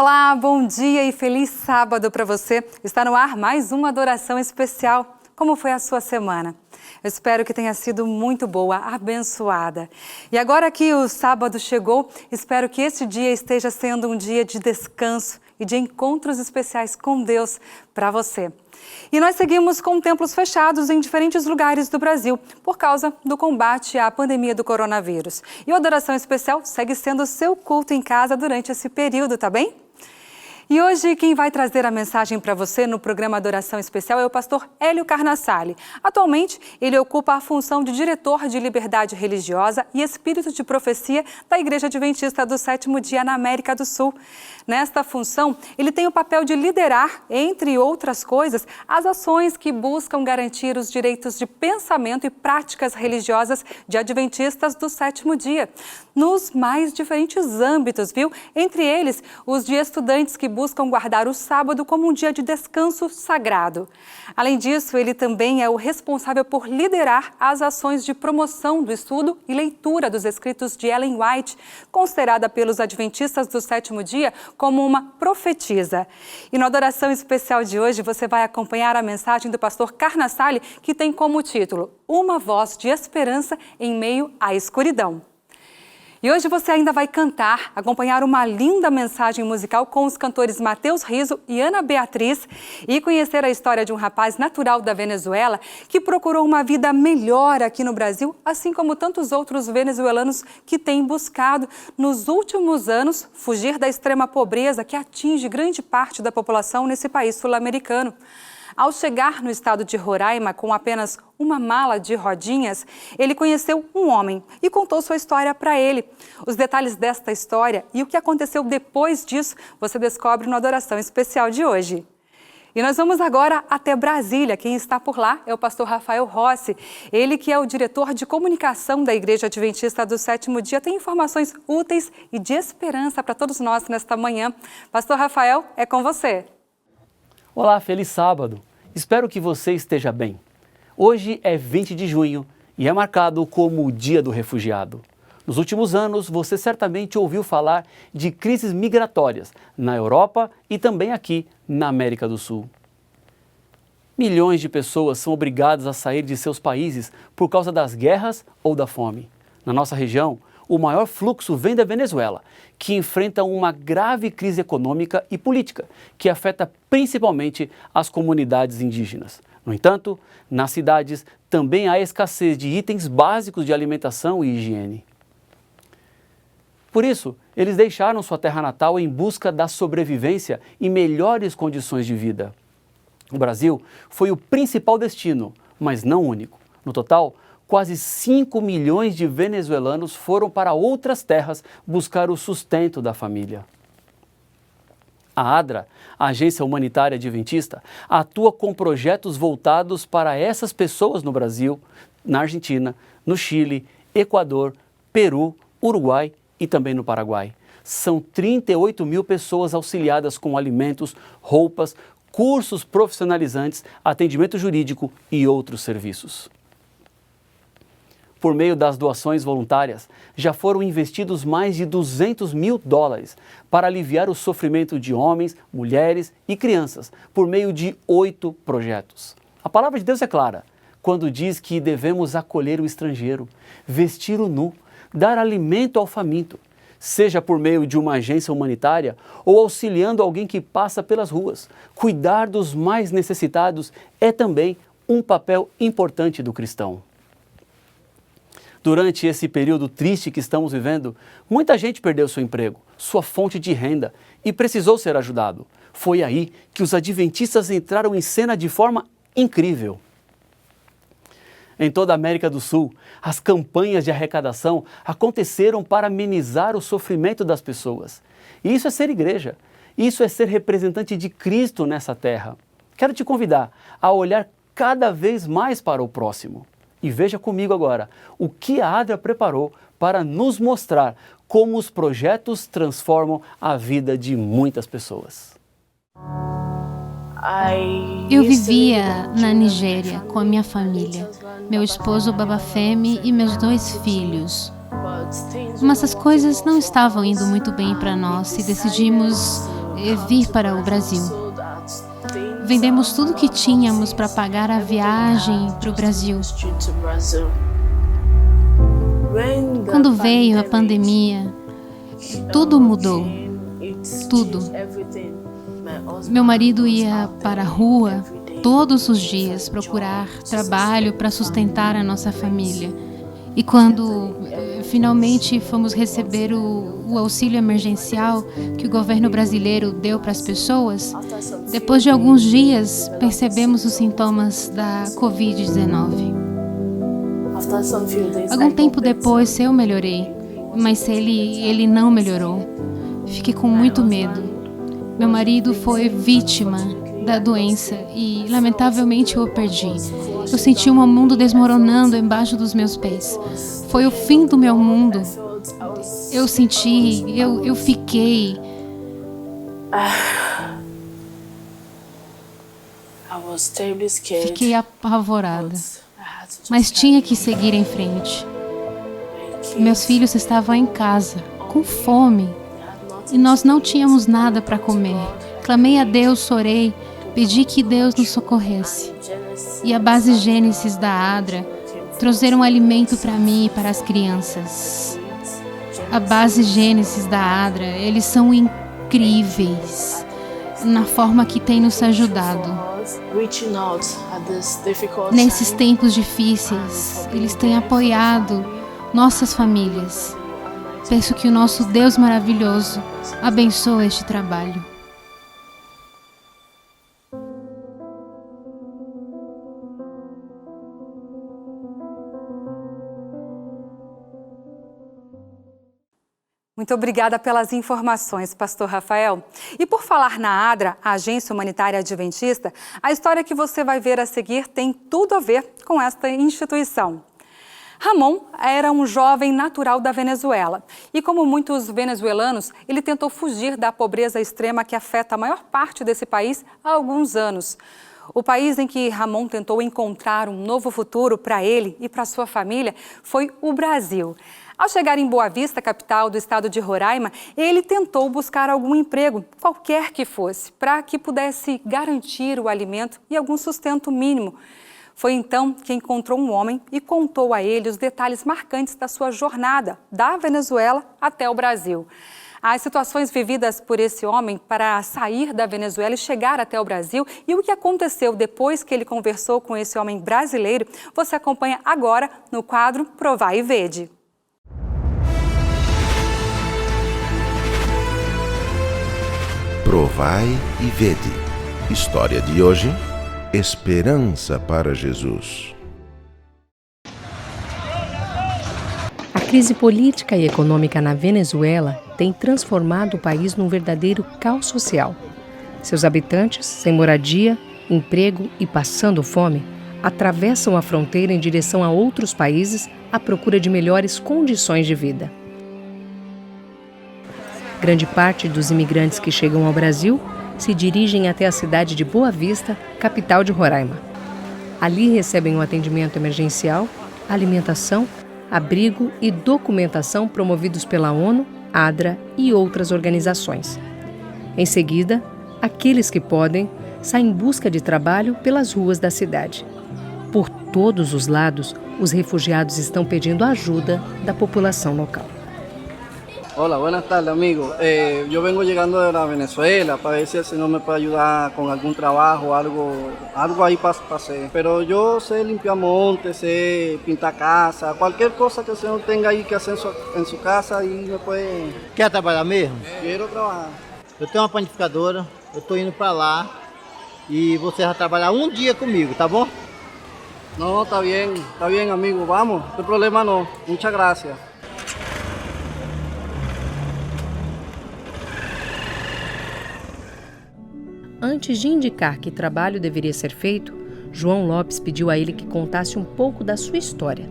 Olá, bom dia e feliz sábado para você. Está no ar mais uma adoração especial. Como foi a sua semana? Eu espero que tenha sido muito boa, abençoada. E agora que o sábado chegou, espero que esse dia esteja sendo um dia de descanso e de encontros especiais com Deus para você. E nós seguimos com templos fechados em diferentes lugares do Brasil por causa do combate à pandemia do coronavírus. E a adoração especial segue sendo o seu culto em casa durante esse período, tá bem? E hoje quem vai trazer a mensagem para você no programa Adoração Especial é o pastor Hélio Carnassali. Atualmente, ele ocupa a função de diretor de Liberdade Religiosa e Espírito de Profecia da Igreja Adventista do Sétimo Dia na América do Sul. Nesta função, ele tem o papel de liderar, entre outras coisas, as ações que buscam garantir os direitos de pensamento e práticas religiosas de adventistas do Sétimo Dia, nos mais diferentes âmbitos, viu? Entre eles, os de estudantes que buscam guardar o sábado como um dia de descanso sagrado. Além disso, ele também é o responsável por liderar as ações de promoção do estudo e leitura dos escritos de Ellen White, considerada pelos adventistas do Sétimo Dia como uma profetisa. E na adoração especial de hoje, você vai acompanhar a mensagem do pastor Carnassali, que tem como título Uma Voz de Esperança em Meio à Escuridão. E hoje você ainda vai cantar, acompanhar uma linda mensagem musical com os cantores Mateus Riso e Ana Beatriz e conhecer a história de um rapaz natural da Venezuela que procurou uma vida melhor aqui no Brasil, assim como tantos outros venezuelanos que têm buscado nos últimos anos fugir da extrema pobreza que atinge grande parte da população nesse país sul-americano. Ao chegar no estado de Roraima com apenas uma mala de rodinhas, ele conheceu um homem e contou sua história para ele. Os detalhes desta história e o que aconteceu depois disso você descobre no Adoração Especial de hoje. E nós vamos agora até Brasília. Quem está por lá é o pastor Rafael Rossi. Ele que é o diretor de comunicação da Igreja Adventista do Sétimo Dia, tem informações úteis e de esperança para todos nós nesta manhã. Pastor Rafael, é com você. Olá, feliz sábado. Espero que você esteja bem. Hoje é 20 de junho e é marcado como o Dia do Refugiado. Nos últimos anos, você certamente ouviu falar de crises migratórias na Europa e também aqui na América do Sul. Milhões de pessoas são obrigadas a sair de seus países por causa das guerras ou da fome. Na nossa região, o maior fluxo vem da Venezuela, que enfrenta uma grave crise econômica e política, que afeta principalmente as comunidades indígenas. No entanto, nas cidades também há escassez de itens básicos de alimentação e higiene. Por isso, eles deixaram sua terra natal em busca da sobrevivência e melhores condições de vida. O Brasil foi o principal destino, mas não único. No total, quase 5 milhões de venezuelanos foram para outras terras buscar o sustento da família. A ADRA, a Agência Humanitária Adventista, atua com projetos voltados para essas pessoas no Brasil, na Argentina, no Chile, Equador, Peru, Uruguai e também no Paraguai. São 38 mil pessoas auxiliadas com alimentos, roupas, cursos profissionalizantes, atendimento jurídico e outros serviços. Por meio das doações voluntárias, já foram investidos mais de $200 mil para aliviar o sofrimento de homens, mulheres e crianças, por meio de 8 projetos. A palavra de Deus é clara, quando diz que devemos acolher o estrangeiro, vestir o nu, dar alimento ao faminto, seja por meio de uma agência humanitária ou auxiliando alguém que passa pelas ruas. Cuidar dos mais necessitados é também um papel importante do cristão. Durante esse período triste que estamos vivendo, muita gente perdeu seu emprego, sua fonte de renda e precisou ser ajudado. Foi aí que os adventistas entraram em cena de forma incrível. Em toda a América do Sul, as campanhas de arrecadação aconteceram para amenizar o sofrimento das pessoas. E isso é ser igreja, isso é ser representante de Cristo nessa terra. Quero te convidar a olhar cada vez mais para o próximo. E veja comigo agora o que a ADRA preparou para nos mostrar como os projetos transformam a vida de muitas pessoas. Eu vivia na Nigéria com a minha família, meu esposo Babafemi e meus 2 filhos. Mas as coisas não estavam indo muito bem para nós e decidimos vir para o Brasil. Vendemos tudo que tínhamos para pagar a viagem para o Brasil. Quando veio a pandemia, tudo mudou. Tudo. Meu marido ia para a rua todos os dias procurar trabalho para sustentar a nossa família. E quando finalmente fomos receber o auxílio emergencial que o governo brasileiro deu para as pessoas, depois de alguns dias percebemos os sintomas da Covid-19. Algum tempo depois eu melhorei, mas ele não melhorou. Fiquei com muito medo. Meu marido foi vítima da doença e, lamentavelmente, eu o perdi. Eu senti o meu mundo desmoronando embaixo dos meus pés. Foi o fim do meu mundo. Eu fiquei... Fiquei apavorada. Mas tinha que seguir em frente. Meus filhos estavam em casa, com fome. E nós não tínhamos nada para comer. Clamei a Deus, orei, pedi que Deus nos socorresse. E a base Gênesis da ADRA trouxeram alimento para mim e para as crianças. A base Gênesis da ADRA, eles são incríveis na forma que têm nos ajudado. Nesses tempos difíceis, eles têm apoiado nossas famílias. Peço que o nosso Deus maravilhoso abençoe este trabalho. Muito obrigada pelas informações, Pastor Rafael. E por falar na ADRA, a Agência Humanitária Adventista, a história que você vai ver a seguir tem tudo a ver com esta instituição. Ramon era um jovem natural da Venezuela e, como muitos venezuelanos, ele tentou fugir da pobreza extrema que afeta a maior parte desse país há alguns anos. O país em que Ramon tentou encontrar um novo futuro para ele e para sua família foi o Brasil. Ao chegar em Boa Vista, capital do estado de Roraima, ele tentou buscar algum emprego, qualquer que fosse, para que pudesse garantir o alimento e algum sustento mínimo. Foi então que encontrou um homem e contou a ele os detalhes marcantes da sua jornada da Venezuela até o Brasil. As situações vividas por esse homem para sair da Venezuela e chegar até o Brasil e o que aconteceu depois que ele conversou com esse homem brasileiro, você acompanha agora no quadro Provai e Vede. Provai e Vede. História de hoje: Esperança para Jesus. A crise política e econômica na Venezuela tem transformado o país num verdadeiro caos social. Seus habitantes, sem moradia, emprego e passando fome, atravessam a fronteira em direção a outros países à procura de melhores condições de vida. Grande parte dos imigrantes que chegam ao Brasil se dirigem até a cidade de Boa Vista, capital de Roraima. Ali recebem um atendimento emergencial, alimentação, abrigo e documentação promovidos pela ONU, ADRA e outras organizações. Em seguida, aqueles que podem saem em busca de trabalho pelas ruas da cidade. Por todos os lados, os refugiados estão pedindo ajuda da população local. Hola, buenas tardes, amigo. Yo vengo llegando de la Venezuela para ver si el Señor me puede ayudar con algún trabajo, algo ahí para hacer. Pero yo sé limpiar montes, sé pintar casa, cualquier cosa que el Señor tenga ahí que hacer en su casa y me puede... Quer trabalhar mesmo? Quiero trabajar. Eu tenho uma panificadora, eu estou indo para lá e você vai trabalhar um dia comigo, tá bom? No, está bien, amigo, vamos, no hay problema no. Muchas gracias. Antes de indicar que trabalho deveria ser feito, João Lopes pediu a ele que contasse um pouco da sua história.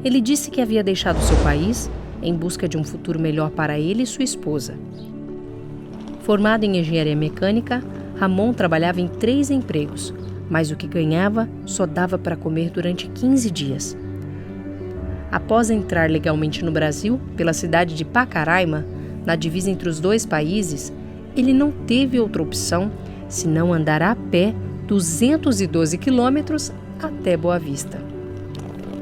Ele disse que havia deixado seu país em busca de um futuro melhor para ele e sua esposa. Formado em engenharia mecânica, Ramon trabalhava em 3 empregos, mas o que ganhava só dava para comer durante 15 dias. Após entrar legalmente no Brasil, pela cidade de Pacaraima, na divisa entre os 2 países, ele não teve outra opção senão andar a pé 212 quilômetros até Boa Vista.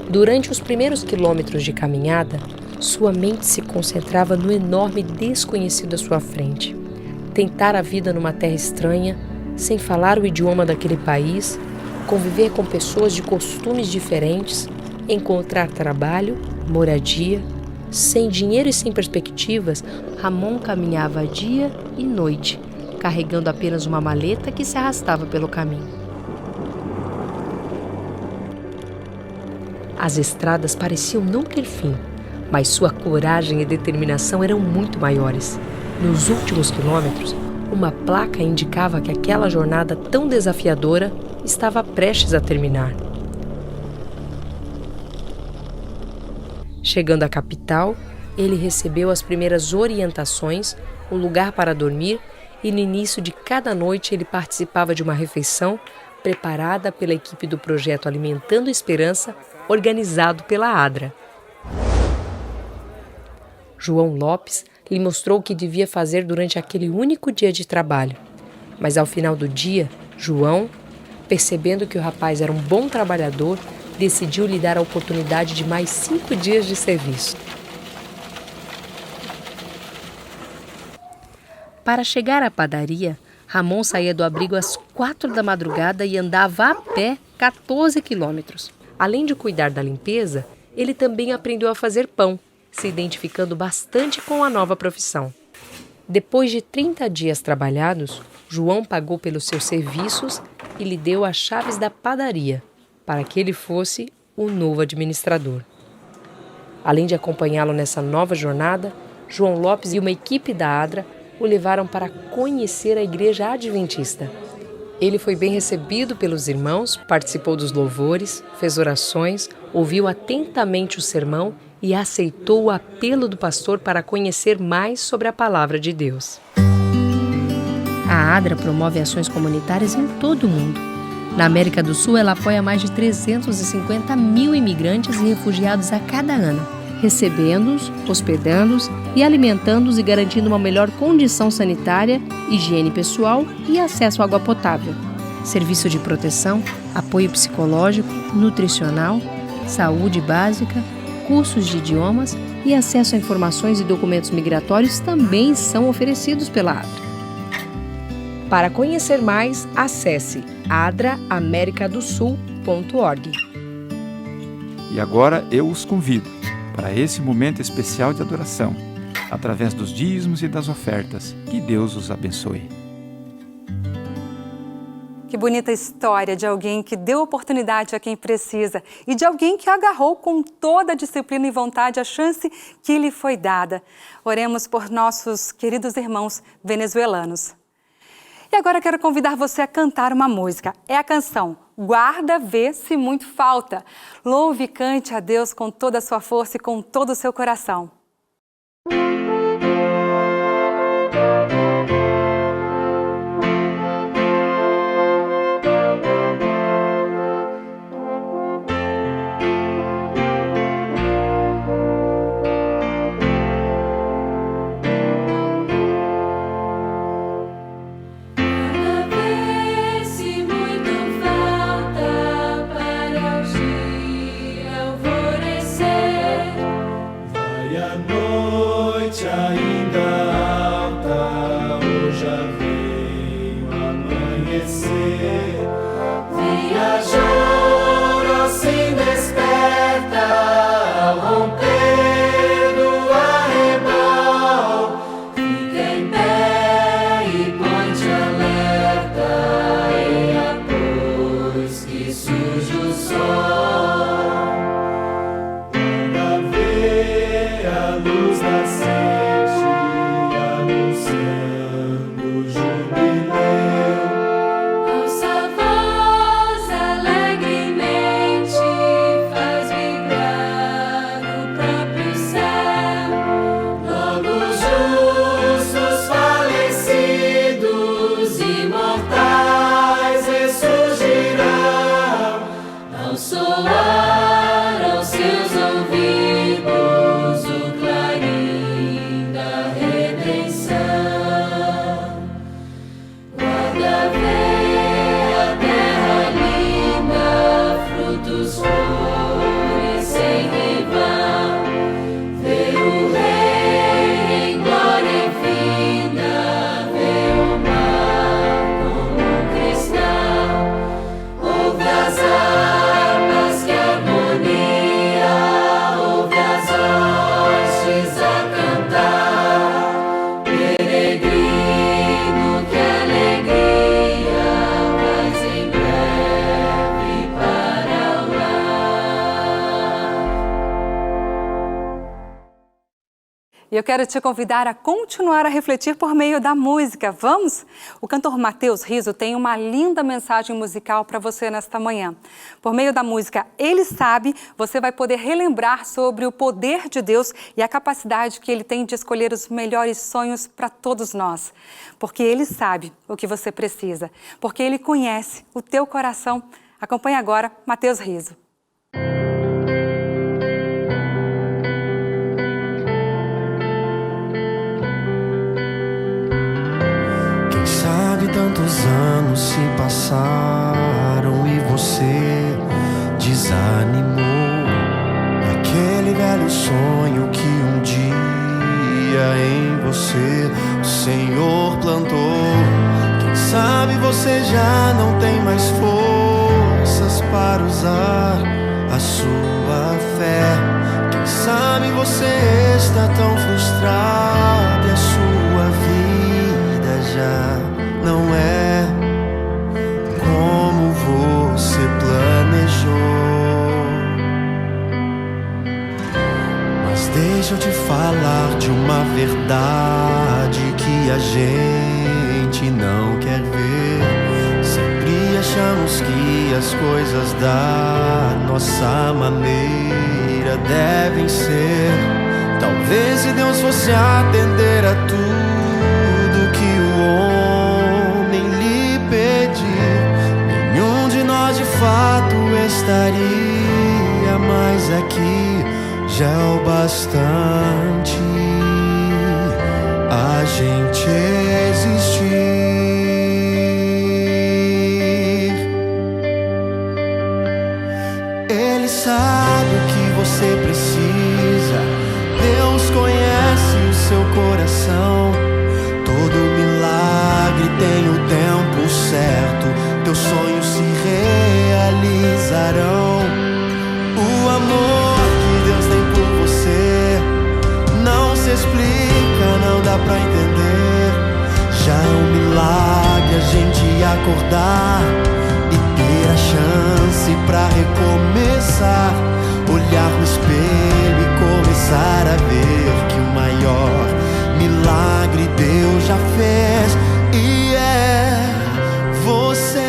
Durante os primeiros quilômetros de caminhada, sua mente se concentrava no enorme desconhecido à sua frente. Tentar a vida numa terra estranha, sem falar o idioma daquele país, conviver com pessoas de costumes diferentes, encontrar trabalho, moradia. Sem dinheiro e sem perspectivas, Ramon caminhava dia e noite, carregando apenas uma maleta que se arrastava pelo caminho. As estradas pareciam não ter fim, mas sua coragem e determinação eram muito maiores. Nos últimos quilômetros, uma placa indicava que aquela jornada tão desafiadora estava prestes a terminar. Chegando à capital, ele recebeu as primeiras orientações, um lugar para dormir e no início de cada noite ele participava de uma refeição preparada pela equipe do projeto Alimentando Esperança, organizado pela ADRA. João Lopes lhe mostrou o que devia fazer durante aquele único dia de trabalho. Mas ao final do dia, João, percebendo que o rapaz era um bom trabalhador, decidiu lhe dar a oportunidade de mais 5 dias de serviço. Para chegar à padaria, Ramon saía do abrigo às 4 da madrugada e andava a pé 14 quilômetros. Além de cuidar da limpeza, ele também aprendeu a fazer pão, se identificando bastante com a nova profissão. Depois de 30 dias trabalhados, João pagou pelos seus serviços e lhe deu as chaves da padaria, para que ele fosse o novo administrador. Além de acompanhá-lo nessa nova jornada, João Lopes e uma equipe da ADRA o levaram para conhecer a Igreja Adventista. Ele foi bem recebido pelos irmãos, participou dos louvores, fez orações, ouviu atentamente o sermão e aceitou o apelo do pastor para conhecer mais sobre a palavra de Deus. A ADRA promove ações comunitárias em todo o mundo. Na América do Sul, ela apoia mais de 350 mil imigrantes e refugiados a cada ano, recebendo-os, hospedando-os e alimentando-os e garantindo uma melhor condição sanitária, higiene pessoal e acesso à água potável, serviço de proteção, apoio psicológico, nutricional, saúde básica, cursos de idiomas e acesso a informações e documentos migratórios também são oferecidos pela ADRA. Para conhecer mais, acesse adraamericadosul.org. E agora eu os convido para esse momento especial de adoração, através dos dízimos e das ofertas. Que Deus os abençoe. Que bonita história de alguém que deu oportunidade a quem precisa e de alguém que agarrou com toda a disciplina e vontade a chance que lhe foi dada. Oremos por nossos queridos irmãos venezuelanos. E agora quero convidar você a cantar uma música. É a canção Guarda, Vê Se Muito Falta. Louve e cante a Deus com toda a sua força e com todo o seu coração. Vai E eu quero te convidar a continuar a refletir por meio da música. Vamos? O cantor Matheus Riso tem uma linda mensagem musical para você nesta manhã. Por meio da música Ele Sabe, você vai poder relembrar sobre o poder de Deus e a capacidade que Ele tem de escolher os melhores sonhos para todos nós. Porque Ele sabe o que você precisa. Porque Ele conhece o teu coração. Acompanhe agora Matheus Riso. Tantos anos se passaram e você desanimou. E aquele velho sonho que um dia em você o Senhor plantou. Quem sabe você já não tem mais forças para usar a sua fé. Quem sabe você está tão frustrado e a sua vida já não é como você planejou. Mas deixa eu te falar de uma verdade que a gente não quer ver. Sempre achamos que as coisas da nossa maneira devem ser. Talvez se Deus fosse atender a tudo que o homem lhe pedir, nenhum de nós de fato estaria mais aqui. Já é o bastante a gente existir. Ele sabe o que você precisa. Deus conhece o seu coração. Todo milagre tem o tempo certo. Teus sonhos se realizarão. O amor que Deus tem por você não se explica, não dá pra entender. Já é um milagre a gente acordar e ter a chance pra recomeçar. Olhar no espelho e começar a ver que o maior milagre Deus já fez e é você.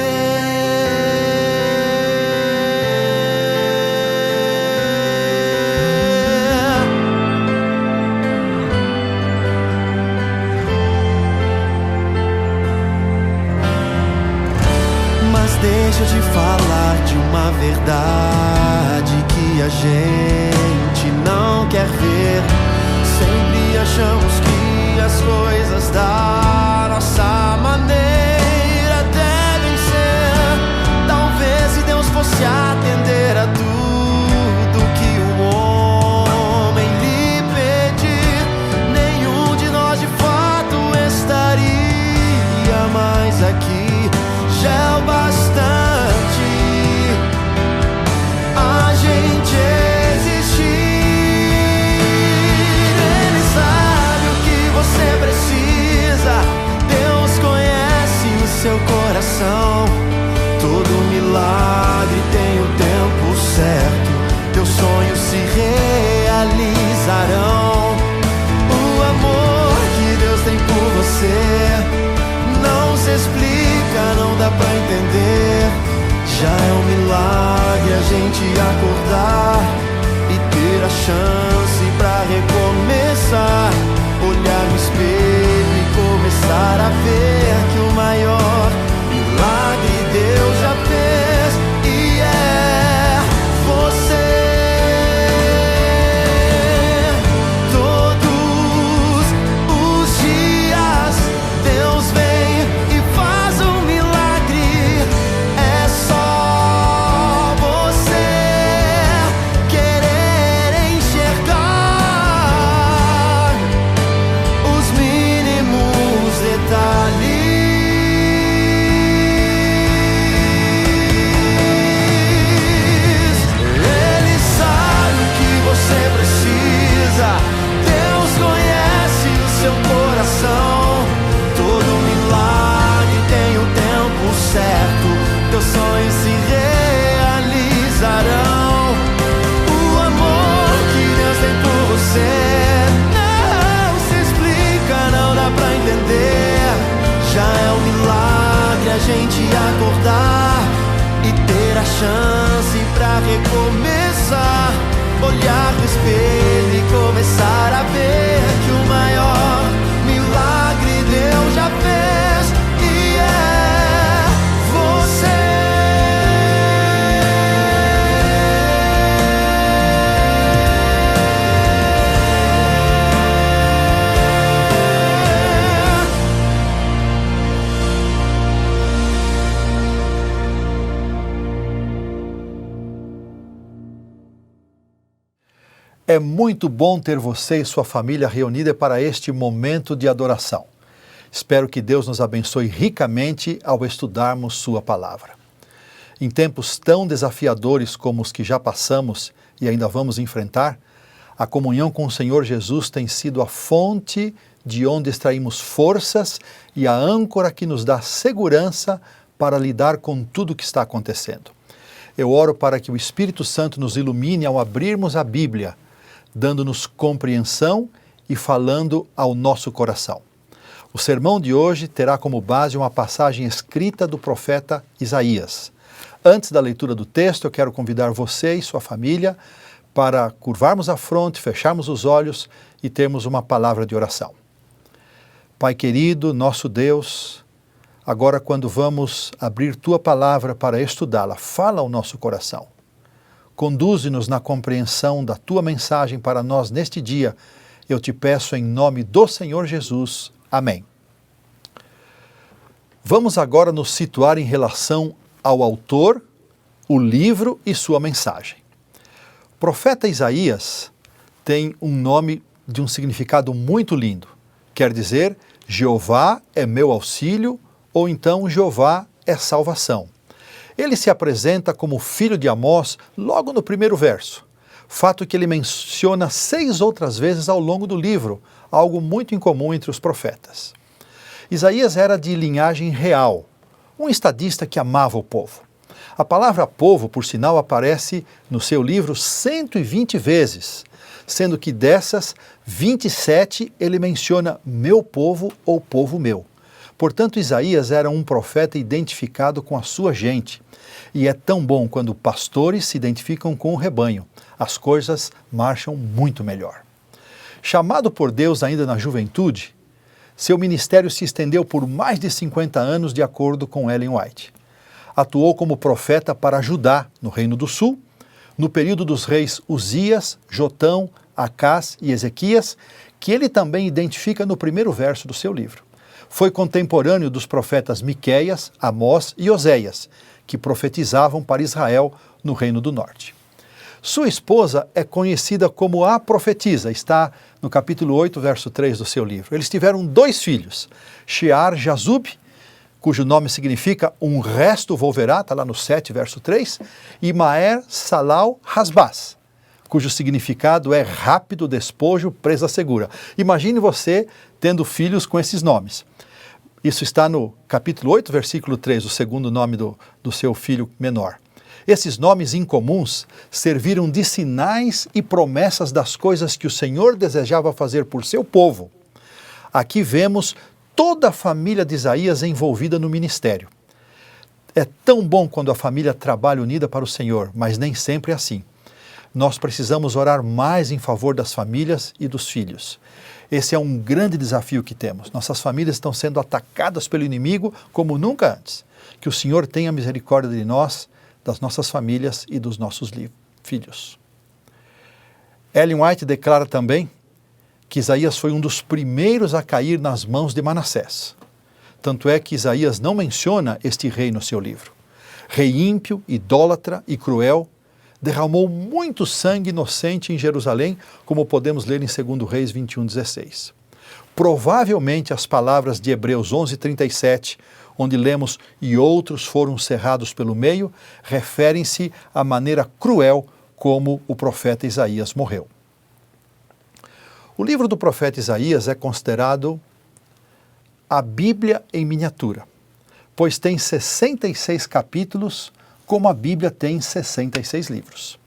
Mas deixa eu te falar de uma verdade que a gente não quer ver. Sempre achamos que as coisas da nossa maneira devem ser. Talvez se Deus fosse atender a tudo que o homem lhe pedir, nenhum de nós de fato estaria mais aqui. Já é o bastante a gente existir. Ele sabe o que você precisa. Deus conhece o seu coração. Todo milagre tem o tempo certo. Teus sonhos se realizarão. O amor que Deus tem por você não se explica, não dá pra entender. Já é um milagre a gente acordar e ter a chance pra recomeçar. Olhar no espelho e começar a ver que o maior milagre Deus já fez e é você. Todos os dias Deus vem e faz um milagre. É só você querer enxergar. ele começar a ver que o maior milagre Deus já fez, e é você. É muito bom ter você e sua família reunida para este momento de adoração. Espero que Deus nos abençoe ricamente ao estudarmos sua palavra. Em tempos tão desafiadores como os que já passamos e ainda vamos enfrentar, a comunhão com o Senhor Jesus tem sido a fonte de onde extraímos forças e a âncora que nos dá segurança para lidar com tudo o que está acontecendo. Eu oro para que o Espírito Santo nos ilumine ao abrirmos a Bíblia, dando-nos compreensão e falando ao nosso coração. O sermão de hoje terá como base uma passagem escrita do profeta Isaías. Antes da leitura do texto, eu quero convidar você e sua família para curvarmos a fronte, fecharmos os olhos e termos uma palavra de oração. Pai querido, nosso Deus, agora quando vamos abrir Tua palavra para estudá-la, fala ao nosso coração. Conduze-nos na compreensão da Tua mensagem para nós neste dia. Eu te peço em nome do Senhor Jesus. Amém. Vamos agora nos situar em relação ao autor, o livro e sua mensagem. O profeta Isaías tem um nome de um significado muito lindo. Quer dizer, Jeová é meu auxílio, ou então Jeová é salvação. Ele se apresenta como filho de Amós logo no primeiro verso, fato que ele menciona 6 outras vezes ao longo do livro, algo muito incomum entre os profetas. Isaías era de linhagem real, um estadista que amava o povo. A palavra povo, por sinal, aparece no seu livro 120 vezes, sendo que dessas, 27 ele menciona meu povo ou povo meu. Portanto, Isaías era um profeta identificado com a sua gente. E é tão bom quando pastores se identificam com o rebanho. As coisas marcham muito melhor. Chamado por Deus ainda na juventude, seu ministério se estendeu por mais de 50 anos, de acordo com Ellen White. Atuou como profeta para Judá, no Reino do Sul, no período dos reis Uzias, Jotão, Acás e Ezequias, que ele também identifica no primeiro verso do seu livro. Foi contemporâneo dos profetas Miqueias, Amós e Oséias, que profetizavam para Israel no Reino do Norte. Sua esposa é conhecida como a profetisa, está no capítulo 8, verso 3 do seu livro. Eles tiveram 2 filhos, Shear-Jazub, cujo nome significa um resto volverá, está lá no 7, verso 3, e Maer-Salal-Hasbaz, cujo significado é rápido despojo, presa segura. Imagine você tendo filhos com esses nomes. Isso está no capítulo 8, versículo 3, o segundo nome do seu filho menor. Esses nomes incomuns serviram de sinais e promessas das coisas que o Senhor desejava fazer por seu povo. Aqui vemos toda a família de Isaías envolvida no ministério. É tão bom quando a família trabalha unida para o Senhor, mas nem sempre é assim. Nós precisamos orar mais em favor das famílias e dos filhos. Esse é um grande desafio que temos. Nossas famílias estão sendo atacadas pelo inimigo como nunca antes. Que o Senhor tenha misericórdia de nós, das nossas famílias e dos nossos filhos. Ellen White declara também que Isaías foi um dos primeiros a cair nas mãos de Manassés. Tanto é que Isaías não menciona este rei no seu livro. Rei ímpio, idólatra e cruel, derramou muito sangue inocente em Jerusalém, como podemos ler em 2 Reis 21:16. Provavelmente as palavras de Hebreus 11:37, onde lemos "e outros foram cerrados pelo meio", referem-se à maneira cruel como o profeta Isaías morreu. O livro do profeta Isaías é considerado a Bíblia em miniatura, pois tem 66 capítulos, como a Bíblia tem 66 livros.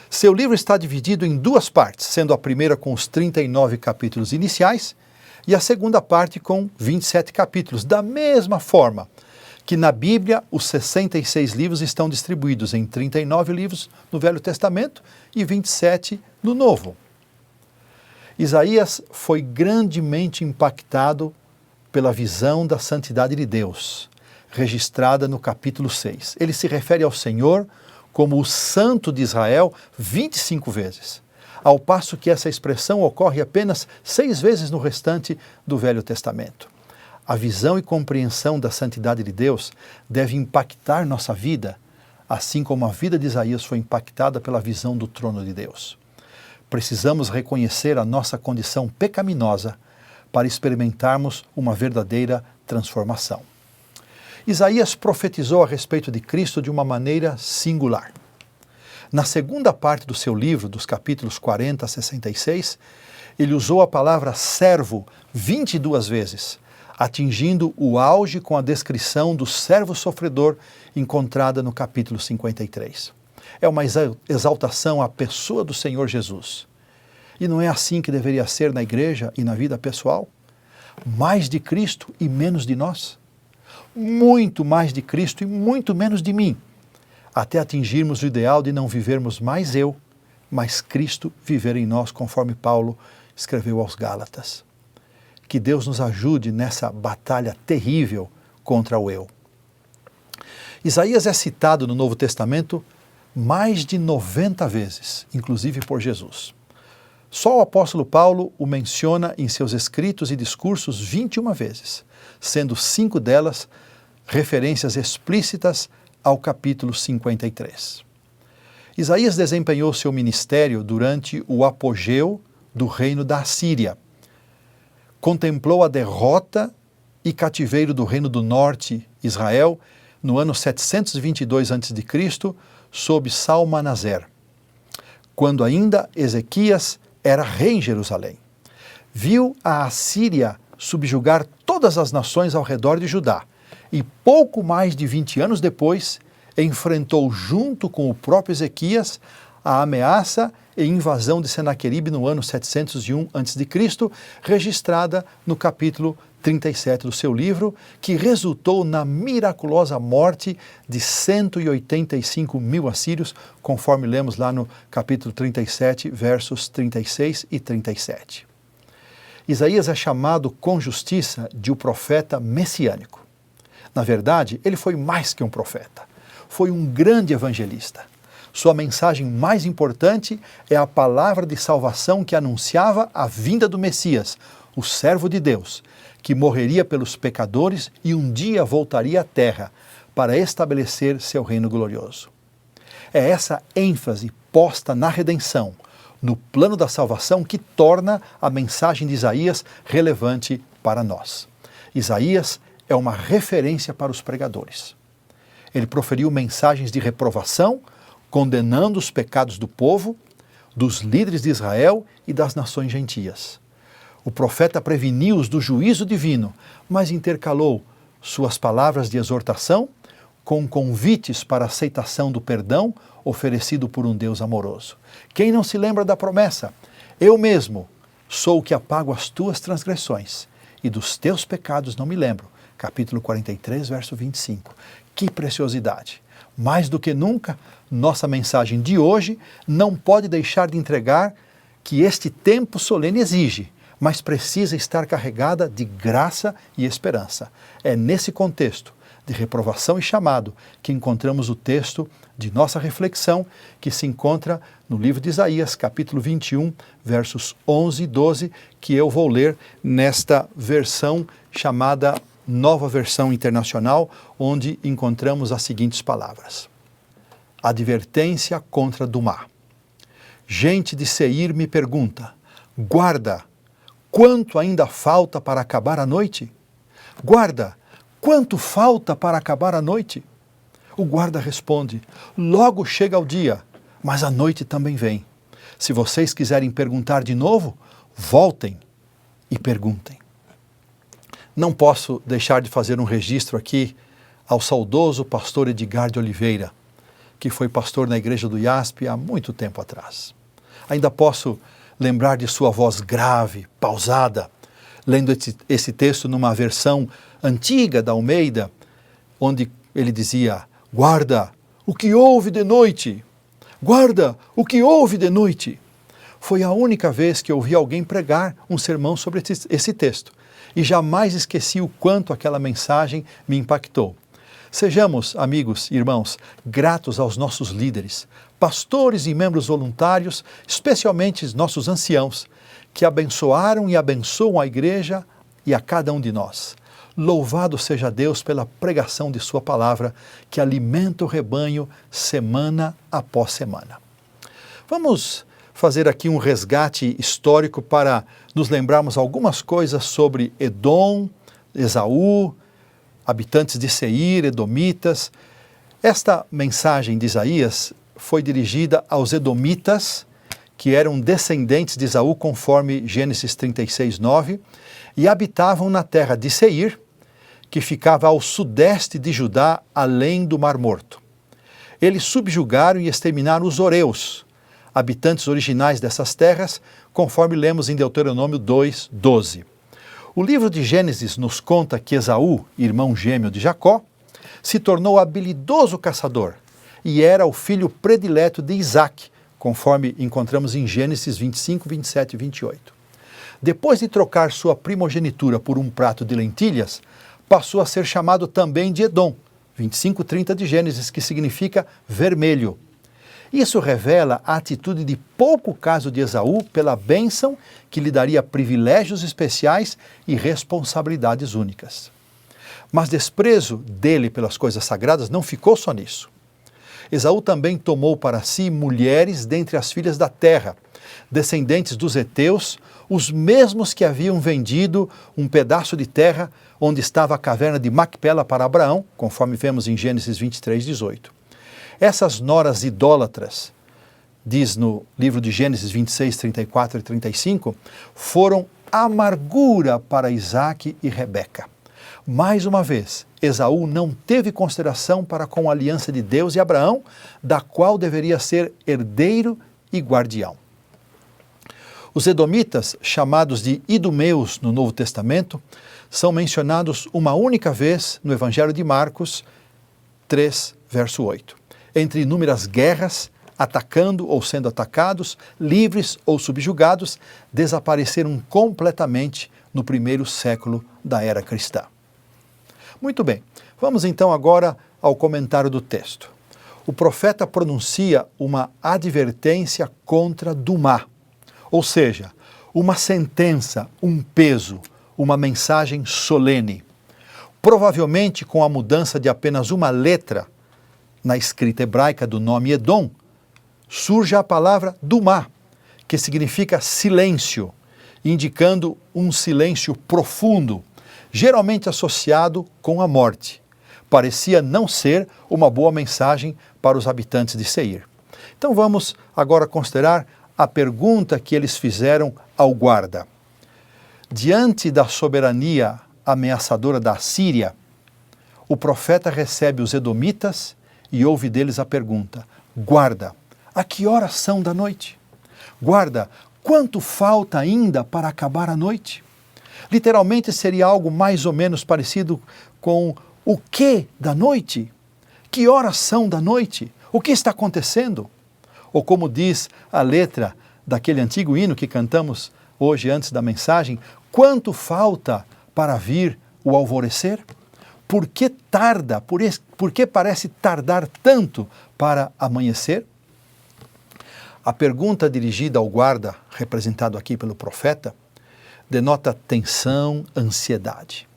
Seu livro está dividido em 2 partes, sendo a primeira com os 39 capítulos iniciais e a segunda parte com 27 capítulos, da mesma forma que na Bíblia os 66 livros estão distribuídos em 39 livros no Velho Testamento e 27 no Novo. Isaías foi grandemente impactado pela visão da santidade de Deus, registrada no capítulo 6. Ele se refere ao Senhor como o Santo de Israel 25 vezes, ao passo que essa expressão ocorre apenas 6 vezes no restante do Velho Testamento. A visão e compreensão da santidade de Deus deve impactar nossa vida, assim como a vida de Isaías foi impactada pela visão do trono de Deus. Precisamos reconhecer a nossa condição pecaminosa para experimentarmos uma verdadeira transformação. Isaías profetizou a respeito de Cristo de uma maneira singular. Na segunda parte do seu livro, dos capítulos 40 a 66, ele usou a palavra servo 22 vezes, atingindo o auge com a descrição do servo sofredor encontrada no capítulo 53. É uma exaltação à pessoa do Senhor Jesus. E não é assim que deveria ser na igreja e na vida pessoal? Mais de Cristo e menos de nós? Muito mais de Cristo e muito menos de mim, até atingirmos o ideal de não vivermos mais eu, mas Cristo viver em nós, conforme Paulo escreveu aos Gálatas. Que Deus nos ajude nessa batalha terrível contra o eu. Isaías é citado no Novo Testamento mais de 90 vezes, inclusive por Jesus. Só o apóstolo Paulo o menciona em seus escritos e discursos 21 vezes, sendo 5 delas referências explícitas ao capítulo 53. Isaías desempenhou seu ministério durante o apogeu do reino da Assíria. Contemplou a derrota e cativeiro do reino do norte, Israel, no ano 722 a.C., sob Salmanaser, quando ainda Ezequias era rei em Jerusalém. Viu a Assíria subjugar todas as nações ao redor de Judá e pouco mais de 20 anos depois enfrentou junto com o próprio Ezequias a ameaça e invasão de Senaqueribe no ano 701 a.C., registrada no capítulo 37 do seu livro, que resultou na miraculosa morte de 185 mil assírios, conforme lemos lá no capítulo 37, versos 36 e 37. Isaías é chamado com justiça de o profeta messiânico. Na verdade, ele foi mais que um profeta. Foi um grande evangelista. Sua mensagem mais importante é a palavra de salvação que anunciava a vinda do Messias, o servo de Deus, que morreria pelos pecadores e um dia voltaria à terra para estabelecer seu reino glorioso. É essa ênfase posta na redenção, no plano da salvação, que torna a mensagem de Isaías relevante para nós. Isaías é uma referência para os pregadores. Ele proferiu mensagens de reprovação, condenando os pecados do povo, dos líderes de Israel e das nações gentias. O profeta preveniu-os do juízo divino, mas intercalou suas palavras de exortação com convites para a aceitação do perdão oferecido por um Deus amoroso. Quem não se lembra da promessa? Eu mesmo sou o que apago as tuas transgressões e dos teus pecados não me lembro. Capítulo 43, verso 25. Que preciosidade! Mais do que nunca, nossa mensagem de hoje não pode deixar de entregar que este tempo solene exige, mas precisa estar carregada de graça e esperança. É nesse contexto de reprovação e chamado que encontramos o texto de nossa reflexão, que se encontra no livro de Isaías, capítulo 21, versos 11 e 12, que eu vou ler nesta versão chamada Nova Versão Internacional, onde encontramos as seguintes palavras. Advertência contra Dumá. Gente de Seir me pergunta, guarda, quanto ainda falta para acabar a noite? Guarda, quanto falta para acabar a noite? O guarda responde, logo chega o dia, mas a noite também vem. Se vocês quiserem perguntar de novo, voltem e perguntem. Não posso deixar de fazer um registro aqui ao saudoso pastor Edgar de Oliveira, que foi pastor na igreja do IASP há muito tempo atrás. Ainda posso lembrar de sua voz grave, pausada, lendo esse texto numa versão antiga da Almeida, onde ele dizia: guarda, o que houve de noite? Guarda, o que houve de noite? Foi a única vez que eu ouvi alguém pregar um sermão sobre esse texto. E jamais esqueci o quanto aquela mensagem me impactou. Sejamos, amigos e irmãos, gratos aos nossos líderes, pastores e membros voluntários, especialmente os nossos anciãos, que abençoaram e abençoam a igreja e a cada um de nós. Louvado seja Deus pela pregação de sua palavra, que alimenta o rebanho semana após semana. Vamos fazer aqui um resgate histórico para nos lembrarmos algumas coisas sobre Edom, Esaú, habitantes de Seir, edomitas. Esta mensagem de Isaías foi dirigida aos edomitas, que eram descendentes de Esaú, conforme Gênesis 36:9, e habitavam na terra de Seir, que ficava ao sudeste de Judá, além do Mar Morto. Eles subjugaram e exterminaram os Oreus, habitantes originais dessas terras, conforme lemos em Deuteronômio 2:12. O livro de Gênesis nos conta que Esaú, irmão gêmeo de Jacó, se tornou habilidoso caçador e era o filho predileto de Isaac, conforme encontramos em Gênesis 25, 27 e 28. Depois de trocar sua primogenitura por um prato de lentilhas, passou a ser chamado também de Edom, 25:30 de Gênesis, que significa vermelho. Isso revela a atitude de pouco caso de Esaú pela bênção que lhe daria privilégios especiais e responsabilidades únicas. Mas desprezo dele pelas coisas sagradas não ficou só nisso. Esaú também tomou para si mulheres dentre as filhas da terra, descendentes dos heteus, os mesmos que haviam vendido um pedaço de terra onde estava a caverna de Macpela para Abraão, conforme vemos em Gênesis 23:18. Essas noras idólatras, diz no livro de Gênesis 26, 34 e 35, foram amargura para Isaac e Rebeca. Mais uma vez, Esaú não teve consideração para com a aliança de Deus e Abraão, da qual deveria ser herdeiro e guardião. Os edomitas, chamados de idumeus no Novo Testamento, são mencionados uma única vez no Evangelho de Marcos 3, verso 8. Entre inúmeras guerras, atacando ou sendo atacados, livres ou subjugados, desapareceram completamente no primeiro século da era cristã. Muito bem, vamos então agora ao comentário do texto. O profeta pronuncia uma advertência contra Dumá, ou seja, uma sentença, um peso, uma mensagem solene. Provavelmente com a mudança de apenas uma letra na escrita hebraica do nome Edom, surge a palavra Dumá, que significa silêncio, indicando um silêncio profundo, geralmente associado com a morte. Parecia não ser uma boa mensagem para os habitantes de Seir. Então vamos agora considerar a pergunta que eles fizeram ao guarda. Diante da soberania ameaçadora da Síria, o profeta recebe os edomitas e ouve deles a pergunta: guarda, a que horas são da noite? Guarda, quanto falta ainda para acabar a noite? Literalmente seria algo mais ou menos parecido com o que da noite? Que horas são da noite? O que está acontecendo? Ou como diz a letra daquele antigo hino que cantamos hoje antes da mensagem, quanto falta para vir o alvorecer? Por que tarda? Por que parece tardar tanto para amanhecer? A pergunta dirigida ao guarda, representado aqui pelo profeta, denota tensão, ansiedade.